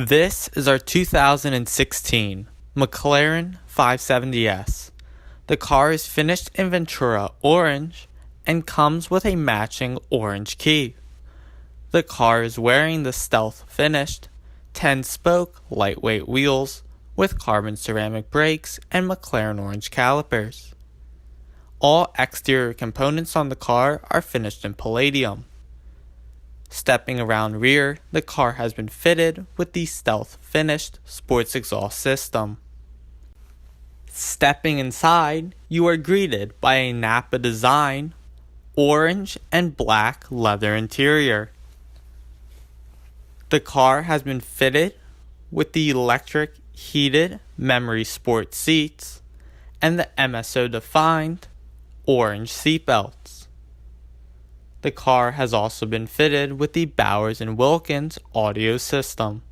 This is our 2016 McLaren 570S. The car is finished in Ventura Orange and comes with a matching orange key. The car is wearing the stealth finished 10-spoke lightweight wheels with carbon ceramic brakes and McLaren Orange calipers. All exterior components on the car are finished in palladium. Stepping around rear, the car has been fitted with the stealth finished sports exhaust system. Stepping inside, you are greeted by a Nappa design, orange and black leather interior. The car has been fitted with the electric heated memory sport seats and the MSO defined orange seatbelts. The car has also been fitted with the Bowers & Wilkins Audio System.